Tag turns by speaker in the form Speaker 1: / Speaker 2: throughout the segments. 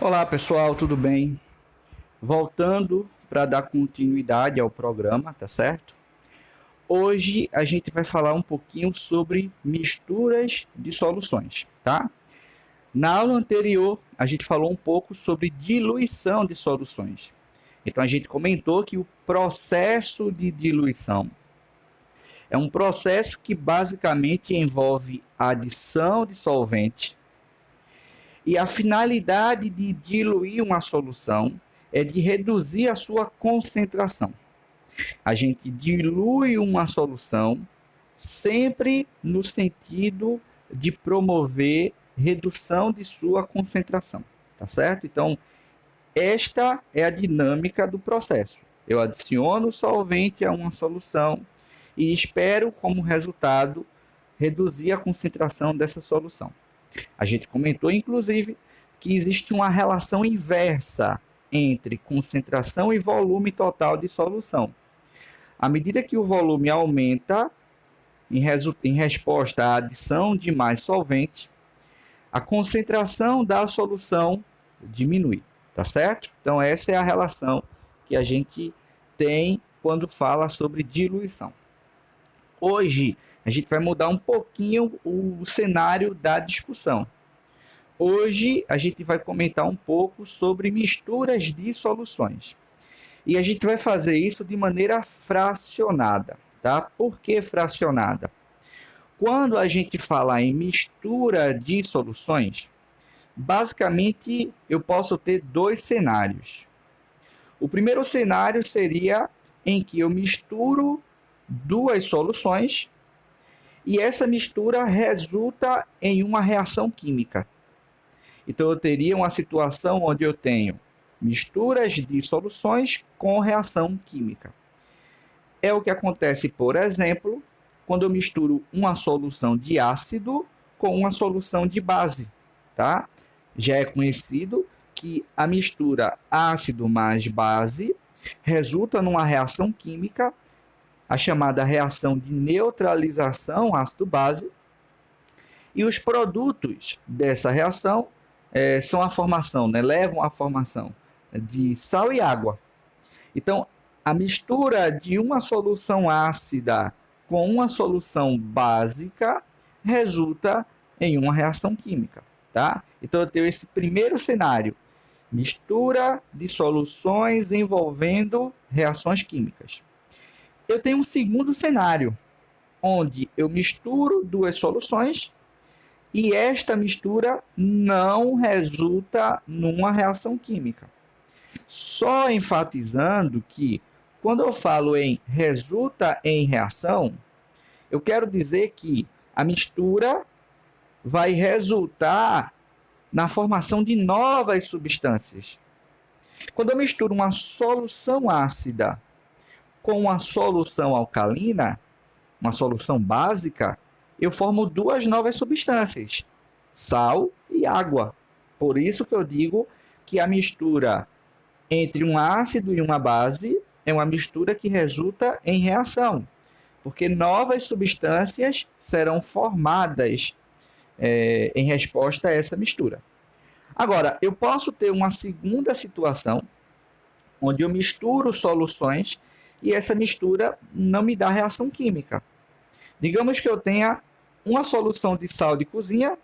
Speaker 1: Olá pessoal, tudo bem? Voltando para dar continuidade ao programa, tá certo? Hoje a gente vai falar um pouquinho sobre misturas de soluções, tá? Na aula anterior a gente falou um pouco sobre diluição de soluções. Então a gente comentou que o processo de diluição é um processo que basicamente envolve a adição de solvente. E a finalidade de diluir uma solução é de reduzir a sua concentração. A gente dilui uma solução sempre no sentido de promover redução de sua concentração, tá certo? Então, esta é a dinâmica do processo. Eu adiciono solvente a uma solução e espero, como resultado, reduzir a concentração dessa solução. A gente comentou, inclusive, que existe uma relação inversa entre concentração e volume total de solução. À medida que o volume aumenta, em resposta à adição de mais solvente, a concentração da solução diminui, tá certo? Então, essa é a relação que a gente tem quando fala sobre diluição. Hoje, a gente vai mudar um pouquinho o cenário da discussão. Hoje a gente vai comentar um pouco sobre misturas de soluções. E a gente vai fazer isso de maneira fracionada, tá? Por que fracionada? Quando a gente fala em mistura de soluções, basicamente eu posso ter dois cenários. O primeiro cenário seria em que eu misturo duas soluções e essa mistura resulta em uma reação química. Então, eu teria uma situação onde eu tenho misturas de soluções com reação química. É o que acontece, por exemplo, quando eu misturo uma solução de ácido com uma solução de base, tá? Já é conhecido que a mistura ácido mais base resulta numa reação química, a chamada reação de neutralização ácido-base, e os produtos dessa reação são a formação, né? Levam à formação de sal e água. Então, a mistura de uma solução ácida com uma solução básica resulta em uma reação química, tá? Então, eu tenho esse primeiro cenário, mistura de soluções envolvendo reações químicas. Eu tenho um segundo cenário, onde eu misturo duas soluções e esta mistura não resulta numa reação química. Só enfatizando que, quando eu falo em resulta em reação, eu quero dizer que a mistura vai resultar na formação de novas substâncias. Quando eu misturo uma solução ácida com uma solução alcalina, uma solução básica, eu formo duas novas substâncias, sal e água. Por isso que eu digo que a mistura entre um ácido e uma base é uma mistura que resulta em reação, porque novas substâncias serão formadas em resposta a essa mistura. Agora, eu posso ter uma segunda situação, onde eu misturo soluções e essa mistura não me dá reação química. Digamos que eu tenha uma solução de sal de cozinha,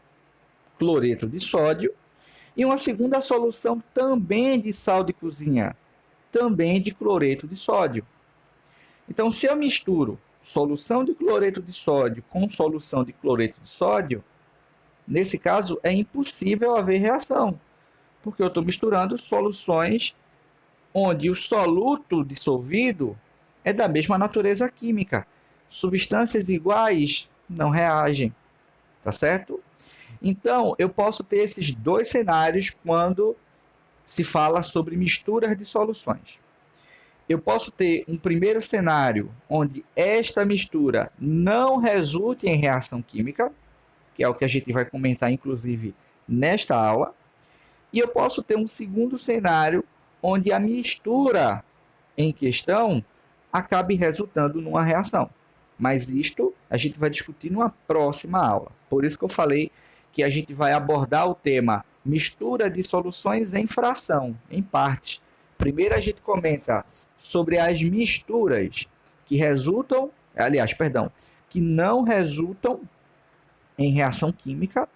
Speaker 1: cloreto de sódio, e uma segunda solução também de sal de cozinha, também de cloreto de sódio. Então, se eu misturo solução de cloreto de sódio com solução de cloreto de sódio, nesse caso é impossível haver reação, porque eu estou misturando soluções onde o soluto dissolvido é da mesma natureza química. Substâncias iguais não reagem, tá certo? Então, eu posso ter esses dois cenários quando se fala sobre misturas de soluções. Eu posso ter um primeiro cenário onde esta mistura não resulte em reação química, que é o que a gente vai comentar, inclusive, nesta aula. E eu posso ter um segundo cenário onde a mistura em questão acabe resultando numa reação. Mas isto a gente vai discutir numa próxima aula. Por isso que eu falei que a gente vai abordar o tema mistura de soluções em fração, em partes. Primeiro a gente comenta sobre as misturas que resultam, aliás, perdão, que não resultam em reação química,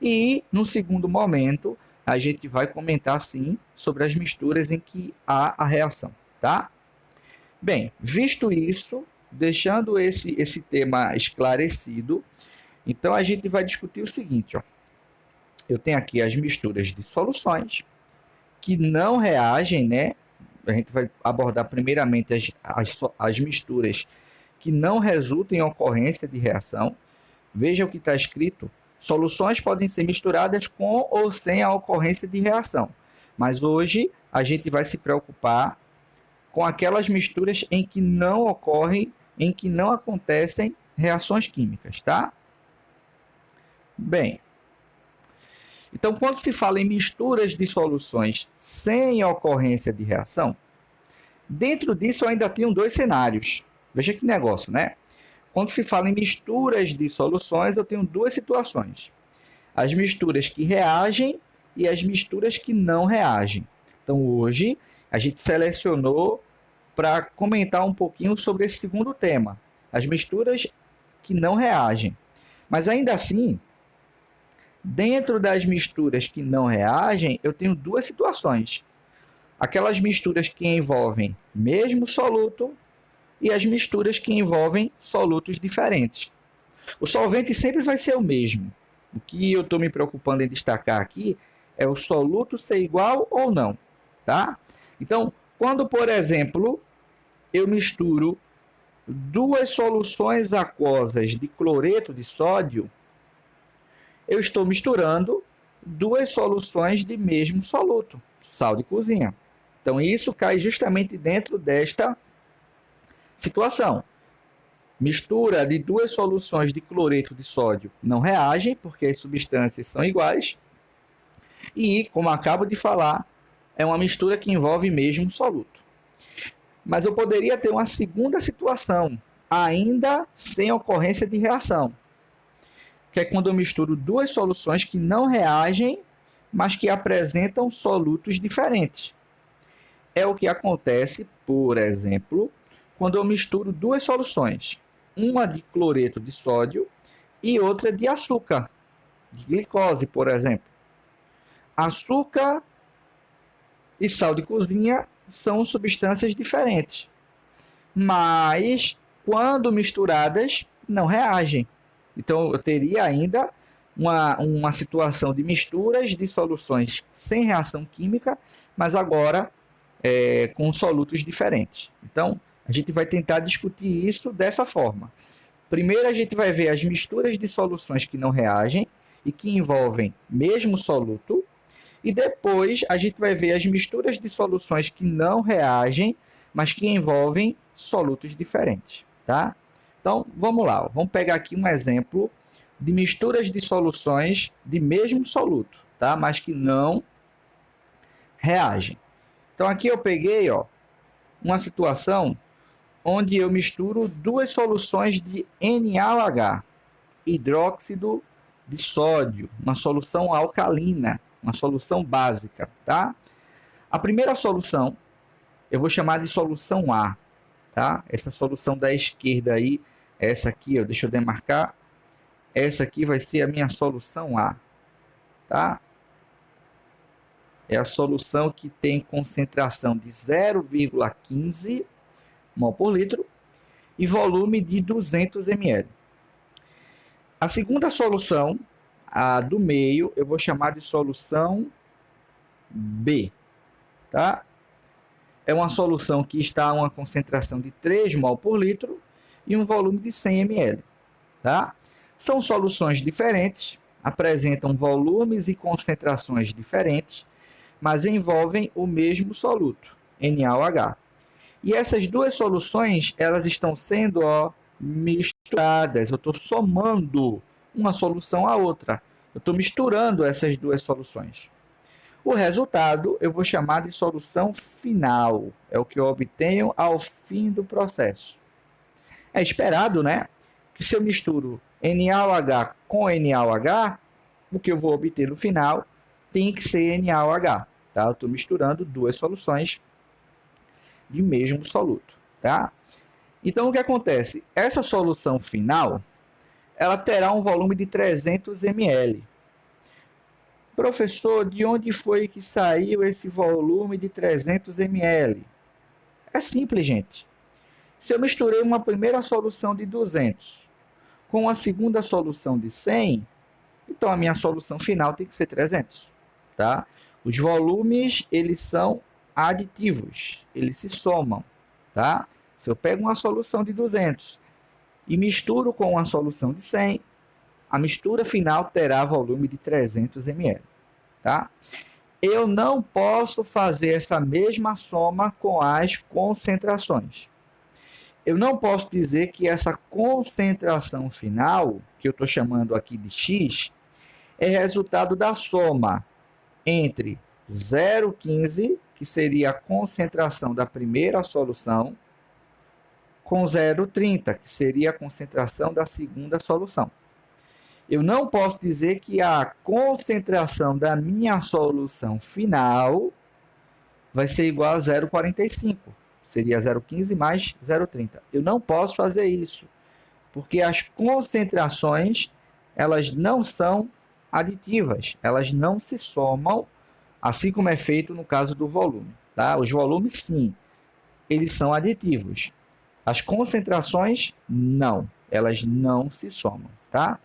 Speaker 1: e no segundo momento a gente vai comentar sim sobre as misturas em que há a reação, tá? Bem, visto isso, deixando esse tema esclarecido, então a gente vai discutir o seguinte, ó. Eu tenho aqui as misturas de soluções que não reagem, né? A gente vai abordar primeiramente as misturas que não resultam em ocorrência de reação. Veja o que está escrito. Soluções podem ser misturadas com ou sem a ocorrência de reação. Mas hoje a gente vai se preocupar com aquelas misturas em que não ocorrem, em que não acontecem reações químicas, tá? Bem, então quando se fala em misturas de soluções sem ocorrência de reação, dentro disso eu ainda tenho dois cenários. Veja que negócio, né? Quando se fala em misturas de soluções, eu tenho duas situações. As misturas que reagem e as misturas que não reagem. Então, hoje, a gente selecionou para comentar um pouquinho sobre esse segundo tema, as misturas que não reagem. Mas, ainda assim, dentro das misturas que não reagem, eu tenho duas situações. Aquelas misturas que envolvem mesmo soluto e as misturas que envolvem solutos diferentes. O solvente sempre vai ser o mesmo. O que eu estou me preocupando em destacar aqui é o soluto ser igual ou não, tá? Então, quando, por exemplo, eu misturo duas soluções aquosas de cloreto de sódio, eu estou misturando duas soluções de mesmo soluto, sal de cozinha. Então, isso cai justamente dentro desta situação. Mistura de duas soluções de cloreto de sódio não reagem, porque as substâncias são iguais. E, como acabo de falar, é uma mistura que envolve mesmo soluto. Mas eu poderia ter uma segunda situação, ainda sem ocorrência de reação, que é quando eu misturo duas soluções que não reagem, mas que apresentam solutos diferentes. É o que acontece, por exemplo, quando eu misturo duas soluções, uma de cloreto de sódio e outra de açúcar, de glicose, por exemplo. Açúcar e sal de cozinha são substâncias diferentes, mas quando misturadas não reagem. Então eu teria ainda uma situação de misturas de soluções sem reação química, mas agora com solutos diferentes. Então a gente vai tentar discutir isso dessa forma. Primeiro a gente vai ver as misturas de soluções que não reagem e que envolvem mesmo soluto, e depois a gente vai ver as misturas de soluções que não reagem, mas que envolvem solutos diferentes, tá? Então, vamos lá, vamos pegar aqui um exemplo de misturas de soluções de mesmo soluto, tá? Mas que não reagem. Então, aqui eu peguei, ó, uma situação onde eu misturo duas soluções de NaOH, hidróxido de sódio, uma solução alcalina, uma solução básica, tá? A primeira solução eu vou chamar de solução A, tá? Essa solução da esquerda aí, essa aqui, ó, deixa eu demarcar, essa aqui vai ser a minha solução A, tá? É a solução que tem concentração de 0,15 mol por litro e volume de 200 ml. A segunda solução, a do meio, eu vou chamar de solução B, tá? É uma solução que está a uma concentração de 3 mol por litro e um volume de 100 ml, tá? São soluções diferentes, apresentam volumes e concentrações diferentes, mas envolvem o mesmo soluto, NaOH. E essas duas soluções, elas estão sendo misturadas. Eu estou somando uma solução à outra. Eu estou misturando essas duas soluções. O resultado eu vou chamar de solução final. É o que eu obtenho ao fim do processo. É esperado, né? Que se eu misturo NaOH com NaOH, o que eu vou obter no final tem que ser NaOH, tá? Eu estou misturando duas soluções de mesmo soluto, tá? Então, o que acontece? Essa solução final, ela terá um volume de 300 ml. Professor, de onde foi que saiu esse volume de 300 ml? É simples, gente. Se eu misturei uma primeira solução de 200 com a segunda solução de 100, então a minha solução final tem que ser 300, tá? Os volumes, eles são aditivos, eles se somam, tá? Se eu pego uma solução de 200 e misturo com uma solução de 100, a mistura final terá volume de 300 ml, tá? Eu não posso fazer essa mesma soma com as concentrações. Eu não posso dizer que essa concentração final, que eu estou chamando aqui de X, é resultado da soma entre 0,15, que seria a concentração da primeira solução, com 0,30, que seria a concentração da segunda solução. Eu não posso dizer que a concentração da minha solução final vai ser igual a 0,45. Seria 0,15 mais 0,30. Eu não posso fazer isso, porque as concentrações, elas não são aditivas, elas não se somam, assim como é feito no caso do volume, tá? Os volumes, sim, eles são aditivos. As concentrações, não, elas não se somam, tá?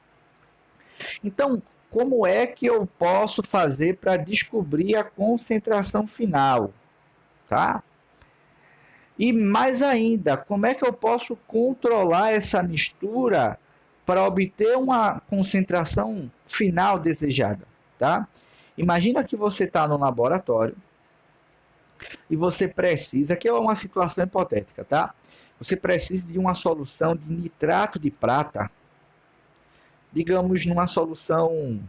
Speaker 1: Então, como é que eu posso fazer para descobrir a concentração final, tá? E mais ainda, como é que eu posso controlar essa mistura para obter uma concentração final desejada, tá? Imagina que você está no laboratório e você precisa, que é uma situação hipotética, tá? Você precisa de uma solução de nitrato de prata, digamos numa solução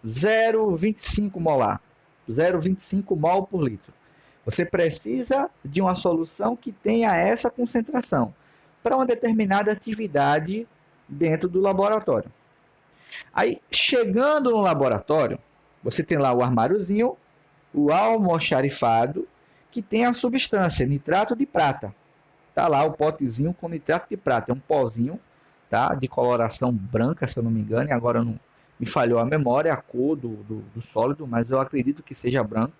Speaker 1: 0,25 molar, 0,25 mol por litro. Você precisa de uma solução que tenha essa concentração para uma determinada atividade dentro do laboratório. Aí, chegando no laboratório, você tem lá o armáriozinho, o almoxarifado, que tem a substância, nitrato de prata. Tá lá o potezinho com nitrato de prata, é um pozinho, tá, de coloração branca, se eu não me engano, e agora não me falhou a memória, a cor do sólido, mas eu acredito que seja branco,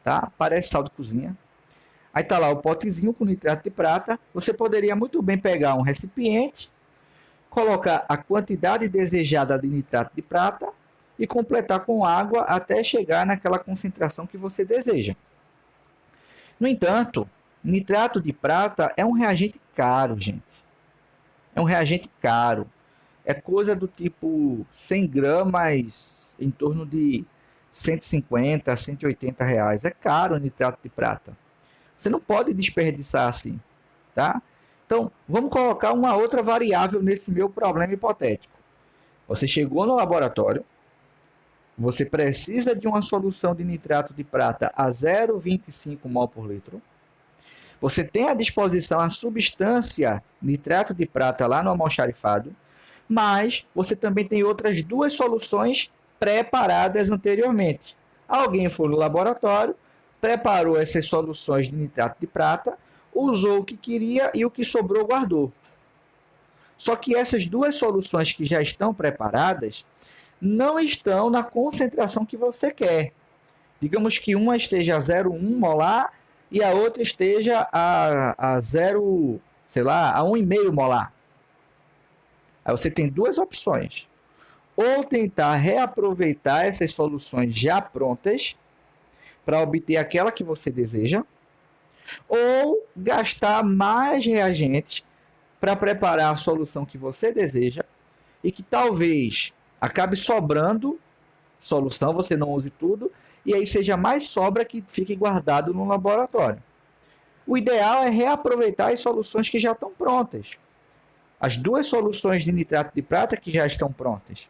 Speaker 1: tá? Parece sal de cozinha. Aí tá lá o potezinho com nitrato de prata. Você poderia muito bem pegar um recipiente, colocar a quantidade desejada de nitrato de prata e completar com água até chegar naquela concentração que você deseja. No entanto, nitrato de prata é um reagente caro, gente. É um reagente caro. É coisa do tipo 100 gramas em torno de 150 a 180 reais. É caro o nitrato de prata. Você não pode desperdiçar assim, tá? Então, vamos colocar uma outra variável nesse meu problema hipotético. Você chegou no laboratório, você precisa de uma solução de nitrato de prata a 0,25 mol por litro. Você tem à disposição a substância nitrato de prata lá no almoxarifado, mas você também tem outras duas soluções preparadas anteriormente. Alguém foi no laboratório, preparou essas soluções de nitrato de prata, usou o que queria e o que sobrou guardou. Só que essas duas soluções que já estão preparadas não estão na concentração que você quer. Digamos que uma esteja a 0,1 molar e a outra esteja a 0, sei lá, a 1,5 molar. Aí você tem duas opções. Ou tentar reaproveitar essas soluções já prontas para obter aquela que você deseja, ou gastar mais reagentes para preparar a solução que você deseja e que talvez acabe sobrando solução, você não use tudo, e aí seja mais sobra que fique guardado no laboratório. O ideal é reaproveitar as soluções que já estão prontas. As duas soluções de nitrato de prata que já estão prontas.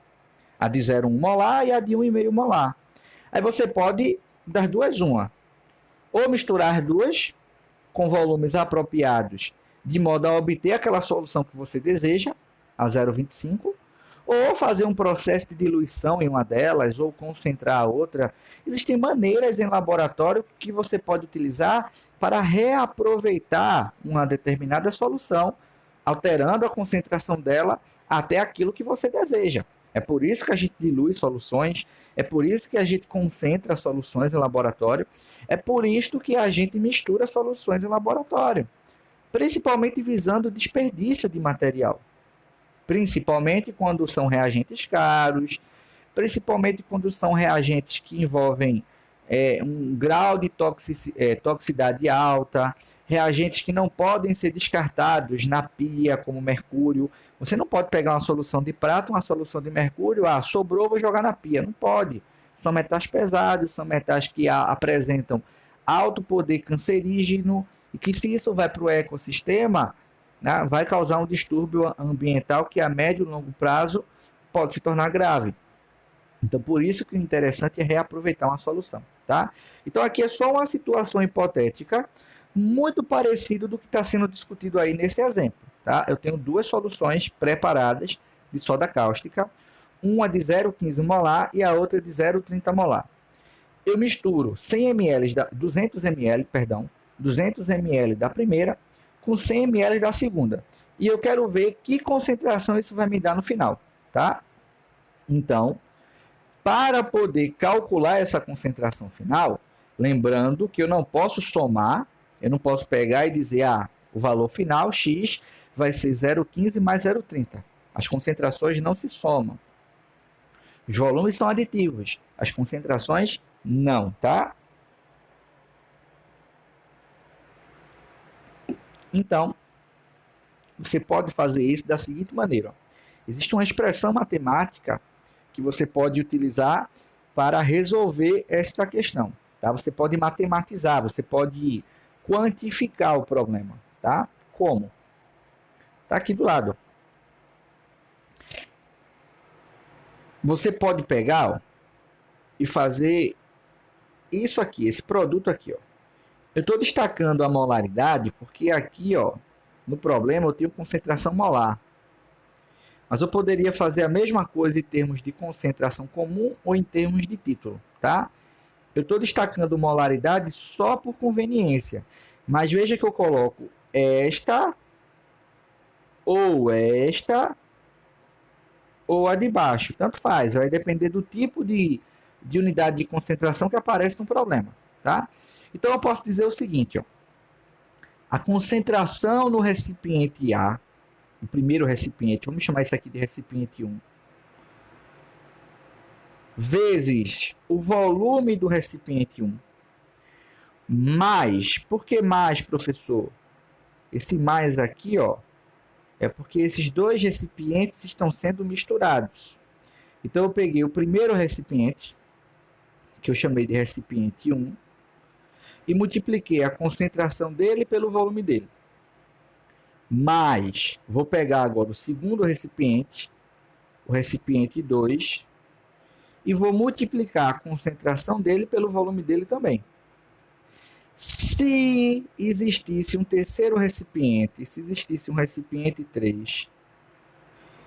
Speaker 1: A de 0,1 molar e a de 1,5 molar. Aí você pode das duas uma. Ou misturar as duas com volumes apropriados, de modo a obter aquela solução que você deseja, a 0,25, ou fazer um processo de diluição em uma delas, ou concentrar a outra. Existem maneiras em laboratório que você pode utilizar para reaproveitar uma determinada solução, alterando a concentração dela até aquilo que você deseja. É por isso que a gente dilui soluções, é por isso que a gente concentra soluções em laboratório, é por isso que a gente mistura soluções em laboratório, principalmente visando o desperdício de material. Principalmente quando são reagentes caros, principalmente quando são reagentes que envolvem um grau de toxicidade alta, reagentes que não podem ser descartados na pia, como mercúrio. Você não pode pegar uma solução de prata, uma solução de mercúrio, sobrou, vou jogar na pia. Não pode. São metais pesados, são metais que apresentam alto poder cancerígeno, e que se isso vai para o ecossistema, né, vai causar um distúrbio ambiental que a médio e longo prazo pode se tornar grave. Então, por isso que o interessante é reaproveitar uma solução, tá? Então, aqui é só uma situação hipotética, muito parecido do que está sendo discutido aí nesse exemplo, tá? Eu tenho duas soluções preparadas de soda cáustica, uma de 0,15 molar e a outra de 0,30 molar. Eu misturo 100 ml 200 ml, perdão, 200 ml da primeira com 100 ml da segunda. E eu quero ver que concentração isso vai me dar no final, tá? Então, para poder calcular essa concentração final, lembrando que eu não posso somar, eu não posso pegar e dizer, o valor final, X, vai ser 0,15 mais 0,30. As concentrações não se somam. Os volumes são aditivos, as concentrações não, tá? Então, você pode fazer isso da seguinte maneira. Ó. Existe uma expressão matemática que você pode utilizar para resolver esta questão. Tá? Você pode matematizar, você pode quantificar o problema. Tá? Como? Está aqui do lado. Você pode pegar e fazer isso aqui, esse produto aqui. Ó. Eu estou destacando a molaridade porque aqui, ó, no problema, eu tenho concentração molar. Mas eu poderia fazer a mesma coisa em termos de concentração comum ou em termos de título, tá? Eu estou destacando molaridade só por conveniência. Mas veja que eu coloco esta, ou a de baixo. Tanto faz, vai depender do tipo de unidade de concentração que aparece no problema, tá? Então eu posso dizer o seguinte, ó. A concentração no recipiente A, o primeiro recipiente, vamos chamar isso aqui de recipiente 1, vezes o volume do recipiente 1, mais, por que mais, professor? Esse mais aqui, ó, é porque esses dois recipientes estão sendo misturados. Então eu peguei o primeiro recipiente, que eu chamei de recipiente 1, e multipliquei a concentração dele pelo volume dele. Mas, vou pegar agora o segundo recipiente, o recipiente 2, e vou multiplicar a concentração dele pelo volume dele também. Se existisse um terceiro recipiente, se existisse um recipiente 3,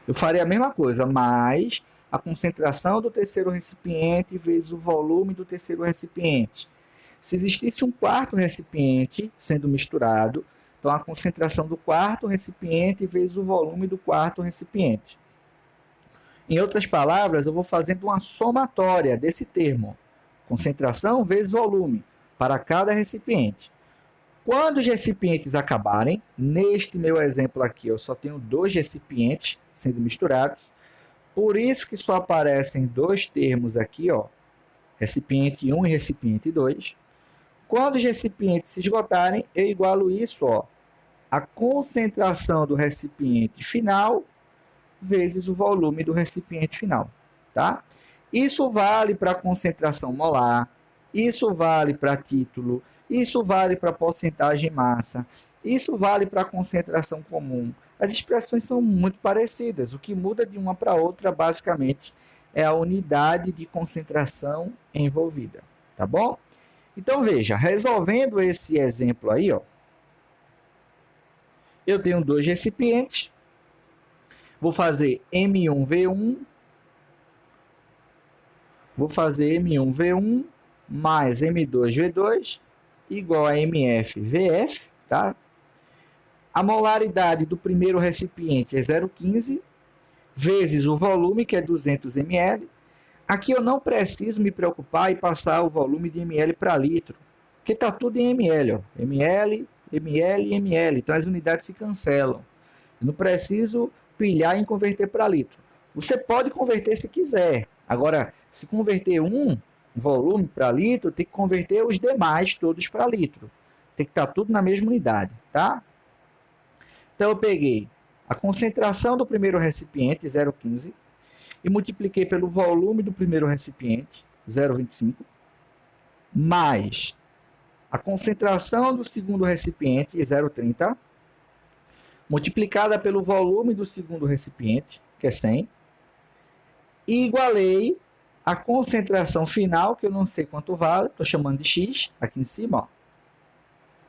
Speaker 1: eu faria a mesma coisa, mas a concentração do terceiro recipiente vezes o volume do terceiro recipiente. Se existisse um quarto recipiente sendo misturado, então, a concentração do quarto recipiente vezes o volume do quarto recipiente. Em outras palavras, eu vou fazendo uma somatória desse termo. Concentração vezes volume para cada recipiente. Quando os recipientes acabarem, neste meu exemplo aqui, eu só tenho 2 recipientes sendo misturados. Por isso que só aparecem 2 termos aqui, ó, recipiente 1 e recipiente 2. Quando os recipientes se esgotarem, eu igualo isso, ó, a concentração do recipiente final vezes o volume do recipiente final, tá? Isso vale para concentração molar, isso vale para título, isso vale para porcentagem massa, isso vale para concentração comum. As expressões são muito parecidas, o que muda de uma para outra, basicamente, é a unidade de concentração envolvida, tá bom? Então, veja, resolvendo esse exemplo aí, ó, eu tenho 2 recipientes, Vou fazer M1V1, vou fazer M1V1 mais M2V2 igual a MFVF, tá? A molaridade do primeiro recipiente é 0,15 vezes o volume, que é 200 ml. Aqui eu não preciso me preocupar em passar o volume de ml para litro, porque está tudo em ml, ó. ml, ml e ml, então as unidades se cancelam. Eu não preciso pilhar em converter para litro. Você pode converter se quiser. Agora, se converter um volume para litro, tem que converter os demais todos para litro. Tem que estar tudo na mesma unidade, tá? Então eu peguei a concentração do primeiro recipiente, 0,15, e multipliquei pelo volume do primeiro recipiente, 0,25, mais a concentração do segundo recipiente, 0,30, multiplicada pelo volume do segundo recipiente, que é 100, e igualei a concentração final, que eu não sei quanto vale, estou chamando de X, aqui em cima, ó,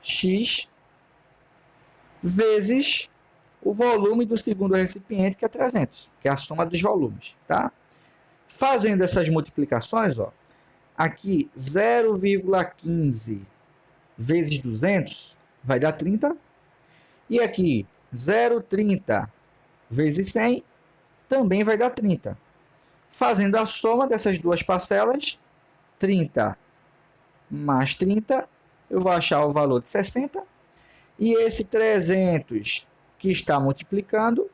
Speaker 1: X vezes o volume do segundo recipiente, que é 300, que é a soma dos volumes, tá? Fazendo essas multiplicações, ó, aqui 0,15 vezes 200 vai dar 30, e aqui 0,30 vezes 100 também vai dar 30. Fazendo a soma dessas duas parcelas, 30 mais 30, eu vou achar o valor de 60, e esse 300 que está multiplicando,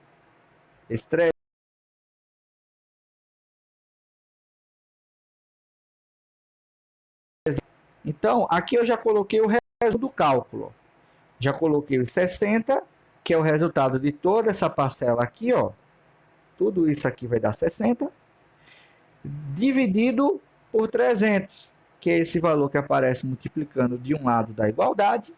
Speaker 1: esse 300, então aqui eu já coloquei o resultado do cálculo. Já coloquei os 60, que é o resultado de toda essa parcela aqui, ó. Tudo isso aqui vai dar 60, dividido por 300, que é esse valor que aparece multiplicando de um lado da igualdade,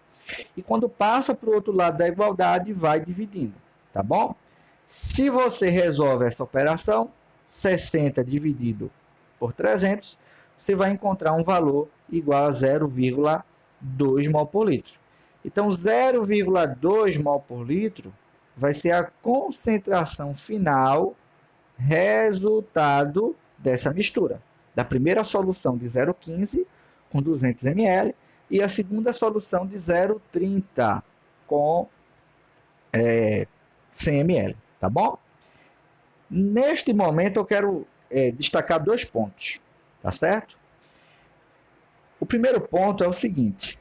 Speaker 1: e quando passa para o outro lado da igualdade, vai dividindo, tá bom? Se você resolve essa operação, 60 dividido por 300, você vai encontrar um valor igual a 0,2 mol por litro. Então, 0,2 mol por litro vai ser a concentração final, resultado dessa mistura. Da primeira solução de 0,15 com 200 ml e a segunda solução de 0,30 com 100 ml, tá bom? Neste momento eu quero destacar dois pontos, tá certo? O primeiro ponto é o seguinte: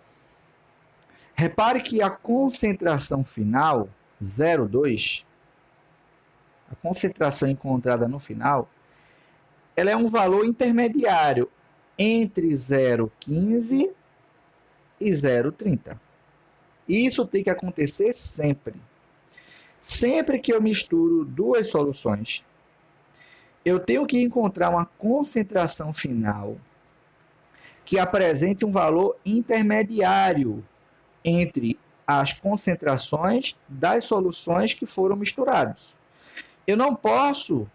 Speaker 1: repare que a concentração final, 0,2, a concentração encontrada no final, ela é um valor intermediário entre 0,15 e 0,30. Isso tem que acontecer sempre. Sempre que eu misturo duas soluções, eu tenho que encontrar uma concentração final que apresente um valor intermediário entre as concentrações das soluções que foram misturadas. Eu não posso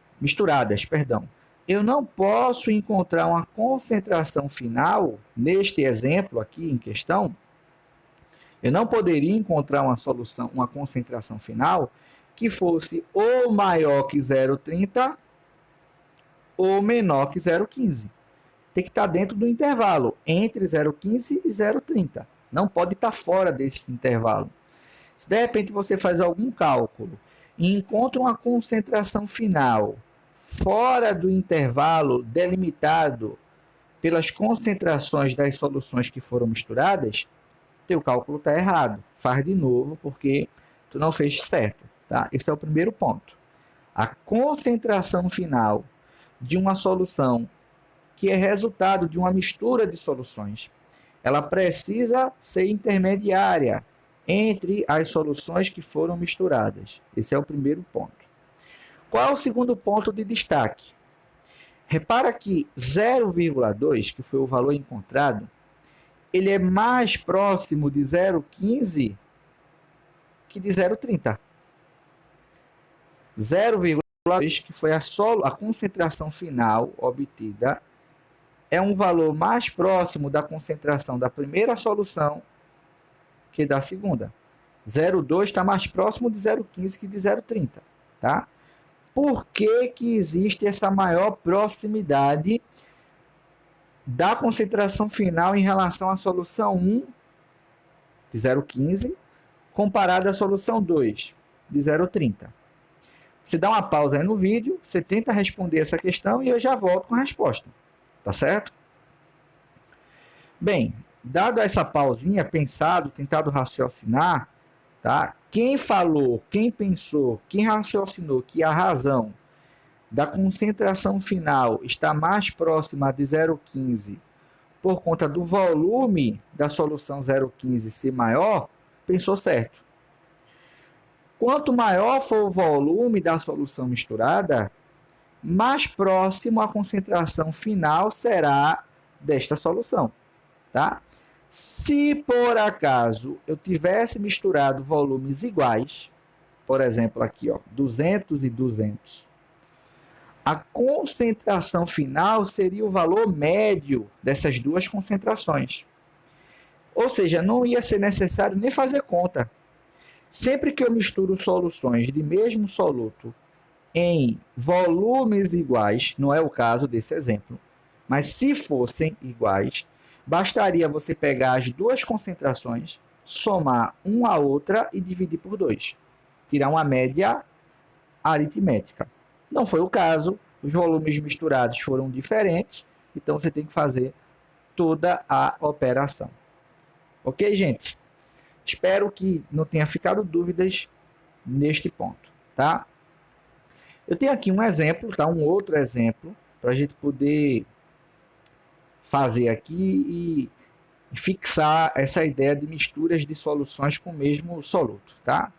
Speaker 1: encontrar uma concentração final, neste exemplo aqui em questão, eu não poderia encontrar uma concentração final que fosse ou maior que 0,30 ou menor que 0,15. Tem que estar dentro do intervalo, entre 0,15 e 0,30. Não pode estar fora desse intervalo. Se de repente você faz algum cálculo e encontra uma concentração final fora do intervalo delimitado pelas concentrações das soluções que foram misturadas, teu cálculo está errado. Faz de novo, porque tu não fez certo. Tá? Esse é o primeiro ponto. A concentração final de uma solução que é resultado de uma mistura de soluções, ela precisa ser intermediária entre as soluções que foram misturadas. Esse é o primeiro ponto. Qual é o segundo ponto de destaque? Repara que 0,2, que foi o valor encontrado, ele é mais próximo de 0,15 que de 0,30. 0,2, que foi a concentração final obtida, é um valor mais próximo da concentração da primeira solução que da segunda. 0,2 está mais próximo de 0,15 que de 0,30, tá? por que existe essa maior proximidade da concentração final em relação à solução 1 de 0,15 comparada à solução 2 de 0,30. Você dá uma pausa aí no vídeo, você tenta responder essa questão e eu já volto com a resposta. Tá certo? Bem, dado essa pausinha, pensado, tentado raciocinar, tá? Quem falou, quem pensou, quem raciocinou que a razão da concentração final está mais próxima de 0,15 por conta do volume da solução 0,15 ser maior, pensou certo. Quanto maior for o volume da solução misturada, mais próximo a concentração final será desta solução, tá? Se por acaso eu tivesse misturado volumes iguais, por exemplo aqui, ó, 200 e 200, a concentração final seria o valor médio dessas duas concentrações. Ou seja, não ia ser necessário nem fazer conta. Sempre que eu misturo soluções de mesmo soluto em volumes iguais, não é o caso desse exemplo, mas se fossem iguais, bastaria você pegar as duas concentrações, somar uma a outra e dividir por 2. Tirar uma média aritmética. Não foi o caso, os volumes misturados foram diferentes, então você tem que fazer toda a operação. Ok, gente? Espero que não tenha ficado dúvidas neste ponto, tá? Eu tenho aqui um exemplo, tá? Um outro exemplo, para a gente poder fazer aqui e fixar essa ideia de misturas de soluções com o mesmo soluto, tá?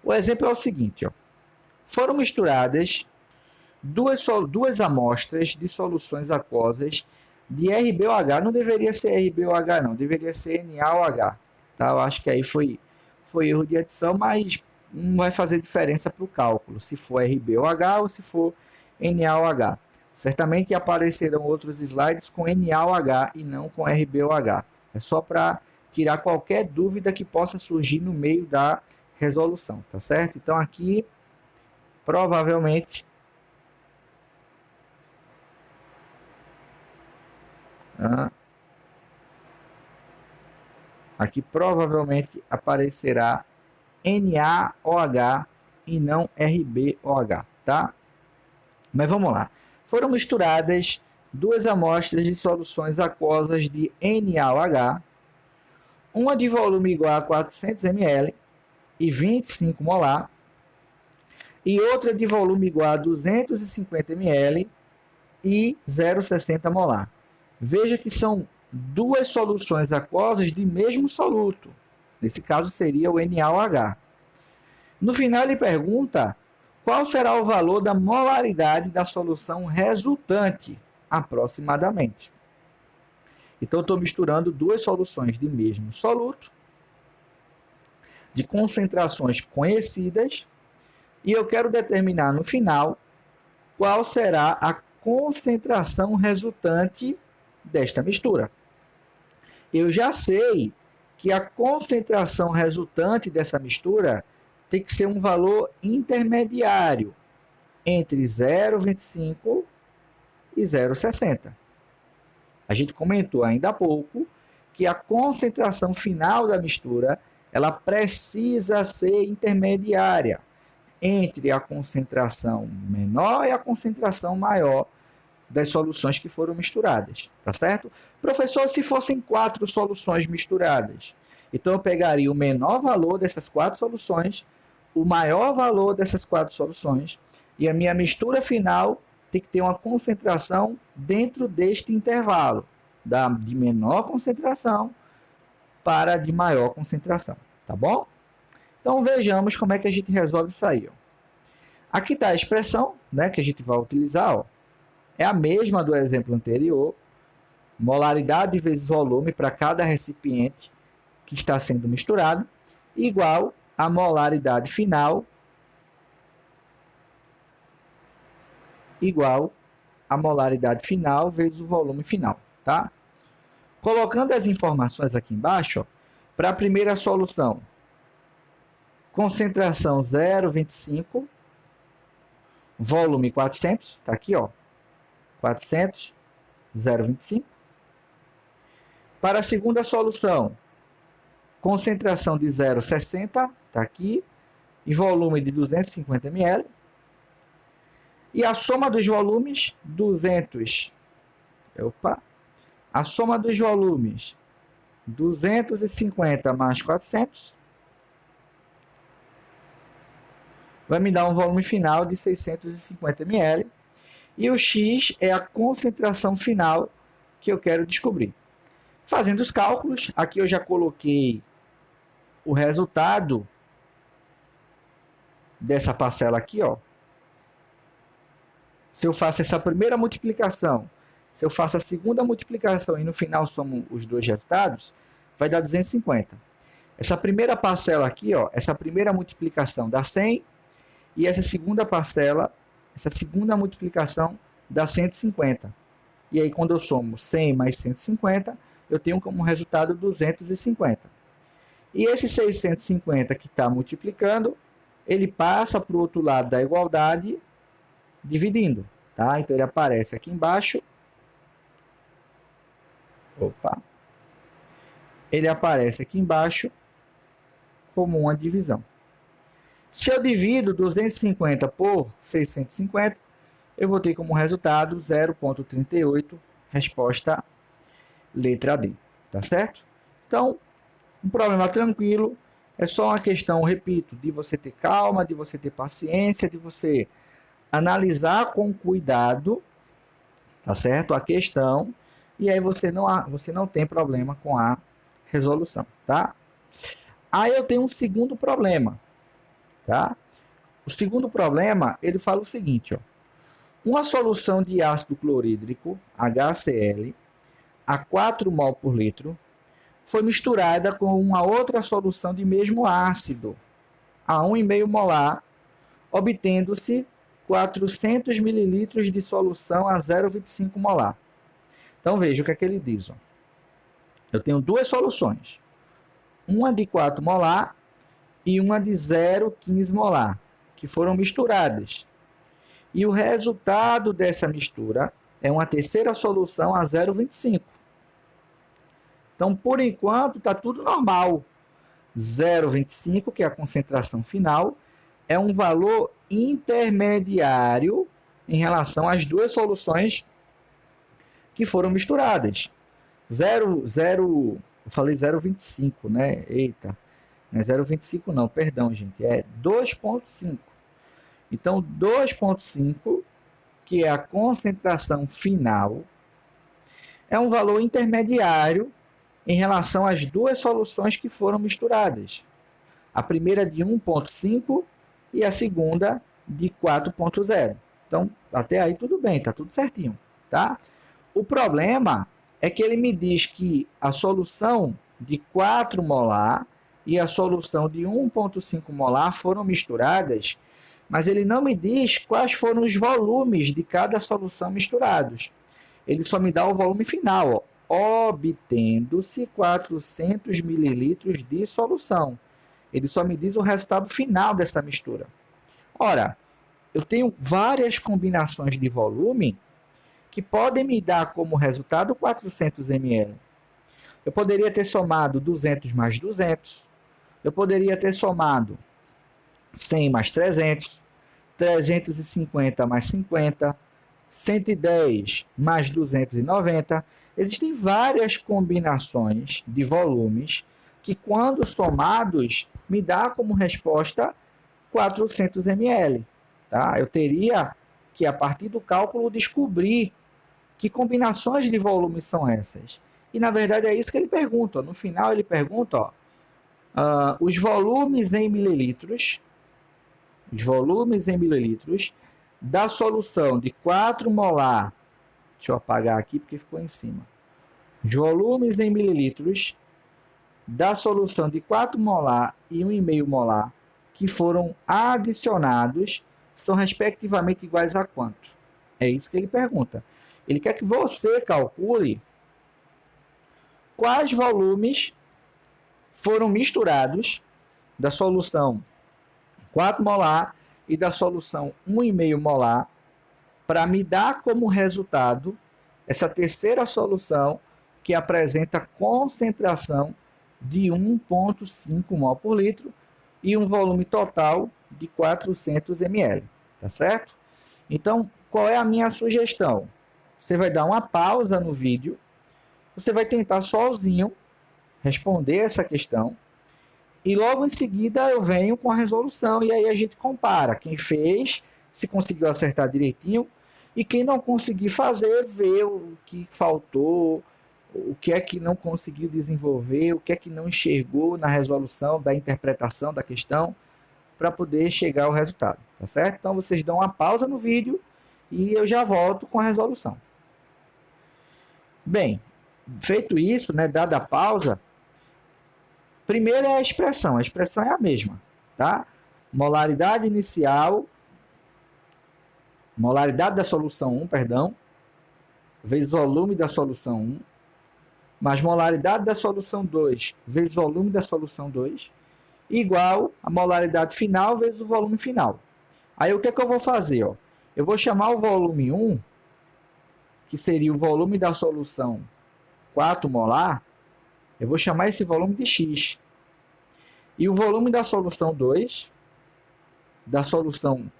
Speaker 1: O exemplo é o seguinte, ó. Foram misturadas duas amostras de soluções aquosas de RBOH. Não deveria ser RBOH, não. Deveria ser NaOH. Tá? Eu acho que aí foi erro de adição, mas não vai fazer diferença para o cálculo, se for RBOH ou se for NaOH. Certamente aparecerão outros slides com NaOH e não com RBOH. É só para tirar qualquer dúvida que possa surgir no meio da resolução, tá certo? Então aqui, provavelmente, aparecerá NaOH e não RBOH, tá? Mas vamos lá. Foram misturadas duas amostras de soluções aquosas de NaOH, uma de volume igual a 400 ml e 25 molar, e outra de volume igual a 250 ml e 0,60 molar. Veja que são duas soluções aquosas de mesmo soluto. Nesse caso seria o NaOH. No final ele pergunta qual será o valor da molaridade da solução resultante, aproximadamente. Então, estou misturando duas soluções de mesmo soluto, de concentrações conhecidas, e eu quero determinar no final qual será a concentração resultante desta mistura. Eu já sei que a concentração resultante dessa mistura tem que ser um valor intermediário entre 0,25 e 0,60. A gente comentou ainda há pouco que a concentração final da mistura ela precisa ser intermediária entre a concentração menor e a concentração maior das soluções que foram misturadas, tá certo? Professor, se fossem 4 soluções misturadas, então eu pegaria o menor valor dessas 4 soluções, o maior valor dessas 4 soluções, e a minha mistura final tem que ter uma concentração dentro deste intervalo, de menor concentração para de maior concentração, tá bom? Então vejamos como é que a gente resolve isso aí. Ó. Aqui está a expressão, né, que a gente vai utilizar, ó. É a mesma do exemplo anterior, molaridade vezes volume para cada recipiente que está sendo misturado, igual a molaridade final vezes o volume final, tá? Colocando as informações aqui embaixo, para a primeira solução, concentração 0,25, volume 400, está aqui, ó, 400, 0,25. Para a segunda solução, concentração de 0,60, está aqui, e volume de 250 ml. E a soma dos volumes, a soma dos volumes, 250 mais 400, vai me dar um volume final de 650 ml. E o X é a concentração final que eu quero descobrir. Fazendo os cálculos, aqui eu já coloquei o resultado dessa parcela aqui, ó. Se eu faço essa primeira multiplicação, se eu faço a segunda multiplicação e no final somo os dois resultados, vai dar 250. Essa primeira parcela aqui, ó, essa primeira multiplicação dá 100 e essa segunda parcela, essa segunda multiplicação dá 150. E aí quando eu somo 100 mais 150, eu tenho como resultado 250. E esse 650 que está multiplicando, ele passa para o outro lado da igualdade, dividindo, tá? Então ele aparece aqui embaixo. Ele aparece aqui embaixo como uma divisão. Se eu divido 250 por 650, eu vou ter como resultado 0,38, resposta letra D, tá certo? Então, um problema tranquilo, é só uma questão, repito, de você ter calma, de você ter paciência, de você analisar com cuidado, tá certo? A questão, e aí você não tem problema com a resolução, tá? Aí eu tenho um segundo problema, tá? O segundo problema, ele fala o seguinte, ó. Uma solução de ácido clorídrico, HCl, a 4 mol por litro, foi misturada com uma outra solução de mesmo ácido, a 1,5 molar, obtendo-se 400 ml de solução a 0,25 molar. Então veja o que é que ele diz. Ó. Eu tenho duas soluções, uma de 4 molar e uma de 0,15 molar, que foram misturadas. E o resultado dessa mistura é uma terceira solução a 0,25. Então, por enquanto, está tudo normal. 0,25, que é a concentração final, é um valor intermediário em relação às duas soluções que foram misturadas. Eu falei 0,25, né? Eita, não é 0,25 não, perdão, gente, é 2,5. Então, 2,5, que é a concentração final, é um valor intermediário em relação às duas soluções que foram misturadas. A primeira de 1,5 e a segunda de 4,0. Então, até aí tudo bem, está tudo certinho, tá? O problema é que ele me diz que a solução de 4 molar e a solução de 1,5 molar foram misturadas, mas ele não me diz quais foram os volumes de cada solução misturados. Ele só me dá o volume final, ó, obtendo-se 400 ml de solução. Ele só me diz o resultado final dessa mistura. Ora, eu tenho várias combinações de volume que podem me dar como resultado 400 ml. Eu poderia ter somado 200 mais 200. Eu poderia ter somado 100 mais 300. 350 mais 50. 110 mais 290. Existem várias combinações de volumes que, quando somados, me dá como resposta 400 ml. Tá? Eu teria que, a partir do cálculo, descobrir que combinações de volumes são essas. E, na verdade, é isso que ele pergunta. Ó. No final, ele pergunta os volumes em mililitros, da solução de 4 molar, deixa eu apagar aqui porque ficou em cima, os volumes em mililitros da solução de 4 molar e 1,5 molar que foram adicionados são respectivamente iguais a quanto? É isso que ele pergunta. Ele quer que você calcule quais volumes foram misturados da solução 4 molar e da solução 1,5 molar para me dar como resultado essa terceira solução que apresenta concentração de 1,5 mol por litro e um volume total de 400 ml, tá certo? Então, qual é a minha sugestão? Você vai dar uma pausa no vídeo, você vai tentar sozinho responder essa questão e logo em seguida eu venho com a resolução e aí a gente compara quem fez, se conseguiu acertar direitinho e quem não conseguir fazer, vê o que faltou, o que é que não conseguiu desenvolver, o que é que não enxergou na resolução, da interpretação da questão, para poder chegar ao resultado, tá certo? Então vocês dão uma pausa no vídeo e eu já volto com a resolução. Bem, feito isso, né, dada a pausa, primeiro é a expressão é a mesma, tá? Molaridade inicial, molaridade da solução 1, perdão, vezes volume da solução 1, mais molaridade da solução 2 vezes volume da solução 2, igual a molaridade final vezes o volume final. Aí o que é que eu vou fazer? Ó? Eu vou chamar o volume 1, que seria o volume da solução 4 molar, eu vou chamar esse volume de X. E o volume da solução 2, da solução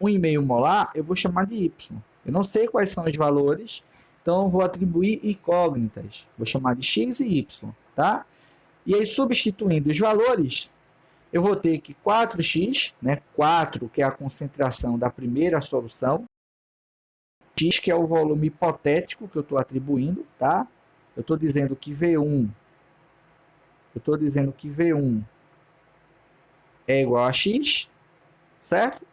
Speaker 1: 1,5 molar, eu vou chamar de Y. Eu não sei quais são os valores, então eu vou atribuir incógnitas. Vou chamar de X e Y, tá? E aí, substituindo os valores, eu vou ter que 4x, né? 4, que é a concentração da primeira solução, x, que é o volume hipotético que eu estou atribuindo, tá? Eu estou dizendo que V1, é igual a x, certo?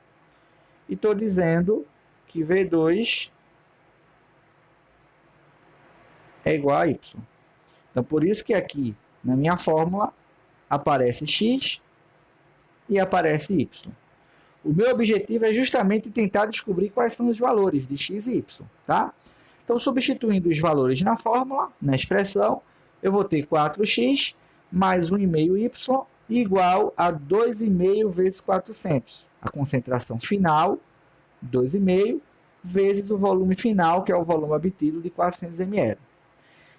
Speaker 1: E estou dizendo que V2 é igual a y. Então, por isso que aqui, na minha fórmula, aparece x e aparece y. O meu objetivo é justamente tentar descobrir quais são os valores de x e y, tá? Então, substituindo os valores na fórmula, na expressão, eu vou ter 4x mais 1,5y igual a 2,5 vezes 400. A concentração final, 2,5, vezes o volume final, que é o volume obtido de 400 ml.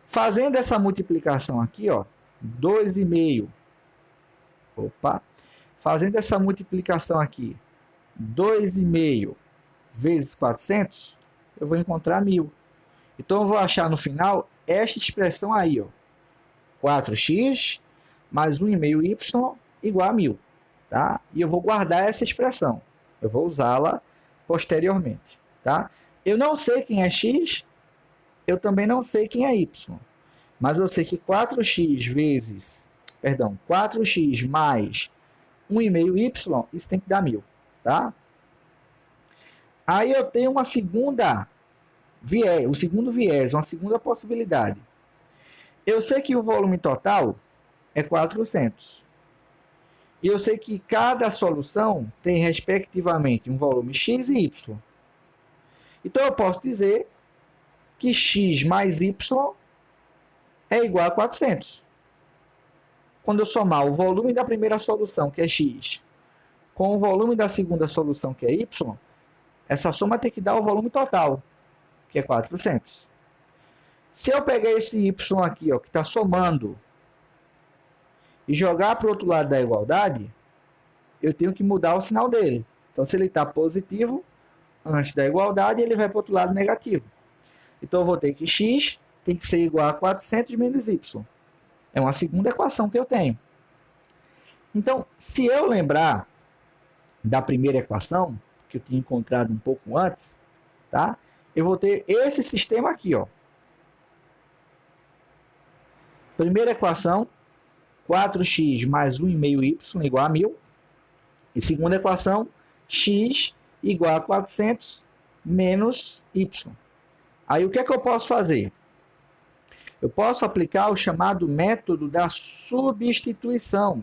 Speaker 1: Fazendo essa multiplicação aqui, ó, 2,5. Fazendo essa multiplicação aqui, 2,5 vezes 400, eu vou encontrar 1.000. Então, eu vou achar no final esta expressão aí, ó, 4x mais 1,5y igual a 1.000. Tá? E eu vou guardar essa expressão. Eu vou usá-la posteriormente. Tá? Eu não sei quem é x, eu também não sei quem é y. Mas eu sei que 4x mais 1,5y, isso tem que dar 1.000. Tá? Aí eu tenho uma segunda viés, uma segunda possibilidade. Eu sei que o volume total é 400. E eu sei que cada solução tem, respectivamente, um volume x e y. Então, eu posso dizer que x mais y é igual a 400. Quando eu somar o volume da primeira solução, que é x, com o volume da segunda solução, que é y, essa soma tem que dar o volume total, que é 400. Se eu pegar esse y aqui, ó, que está somando, e jogar para o outro lado da igualdade, eu tenho que mudar o sinal dele. Então, se ele está positivo, antes da igualdade, ele vai para o outro lado negativo. Então, eu vou ter que x tem que ser igual a 400 menos y. É uma segunda equação que eu tenho. Então, se eu lembrar da primeira equação, que eu tinha encontrado um pouco antes, tá? Eu vou ter esse sistema aqui, ó. Primeira equação, 4x mais 1,5y igual a 1.000. E segunda equação, x igual a 400 menos y. Aí o que é que eu posso fazer? Eu posso aplicar o chamado método da substituição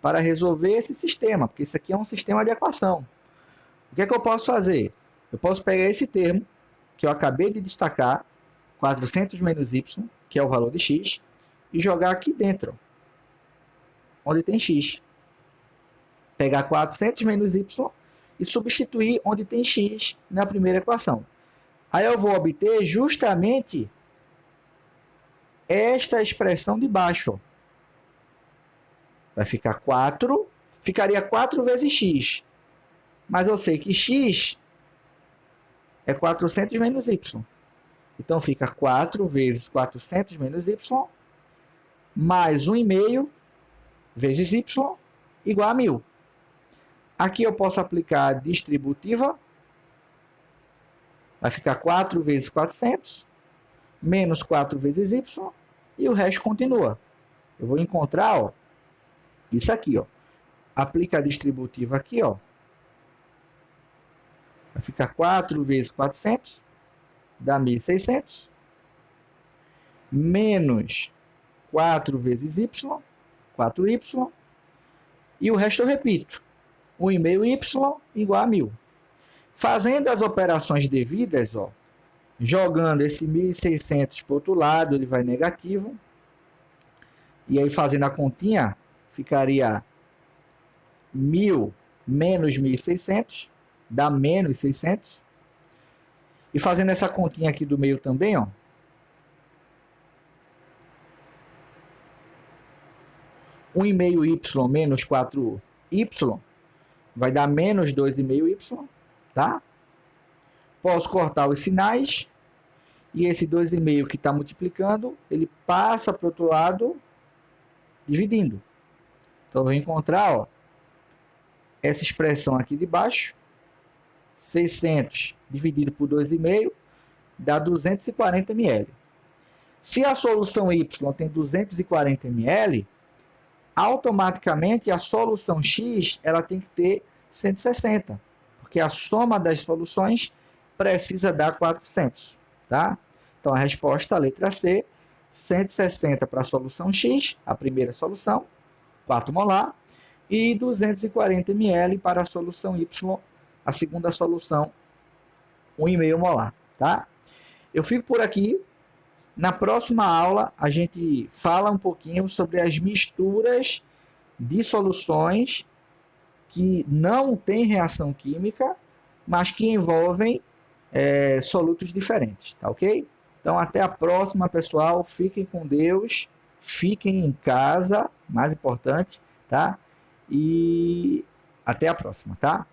Speaker 1: para resolver esse sistema, porque isso aqui é um sistema de equação. O que é que eu posso fazer? Eu posso pegar esse termo, que eu acabei de destacar, 400 menos y, que é o valor de x, e jogar aqui dentro, onde tem x. Pegar 400 menos y e substituir onde tem x na primeira equação. Aí eu vou obter justamente esta expressão de baixo. Vai ficar 4, ficaria 4 vezes x. Mas eu sei que x é 400 menos y. Então fica 4 vezes 400 menos y, mais 1,5 vezes y, igual a 1.000. Aqui eu posso aplicar a distributiva. Vai ficar 4 vezes 400, menos 4 vezes y, e o resto continua. Eu vou encontrar, ó, isso aqui, ó. Aplica a distributiva aqui, ó. Vai ficar 4 vezes 400, dá 1.600, menos 4 vezes y, 4y, e o resto eu repito. 1,5y igual a 1.000. Fazendo as operações devidas, ó, jogando esse 1.600 para o outro lado, ele vai negativo. E aí, fazendo a continha, ficaria 1.000 menos 1.600, dá menos 600. E fazendo essa continha aqui do meio também, ó, 1,5y menos 4y vai dar menos 2,5y, tá? Posso cortar os sinais, e esse 2,5 que está multiplicando, ele passa para o outro lado, dividindo. Então, eu vou encontrar, ó, essa expressão aqui de baixo, 600 dividido por 2,5, dá 240 ml. Se a solução y tem 240 ml, automaticamente a solução x ela tem que ter 160, porque a soma das soluções precisa dar 400, tá? Então a resposta, a letra C, 160 para a solução x, a primeira solução, 4 molar, e 240 ml para a solução y, a segunda solução, 1,5 molar, tá? Eu fico por aqui. Na próxima aula, a gente fala um pouquinho sobre as misturas de soluções que não têm reação química, mas que envolvem solutos diferentes, tá ok? Então, até a próxima, pessoal. Fiquem com Deus, fiquem em casa, mais importante, tá? E até a próxima, tá?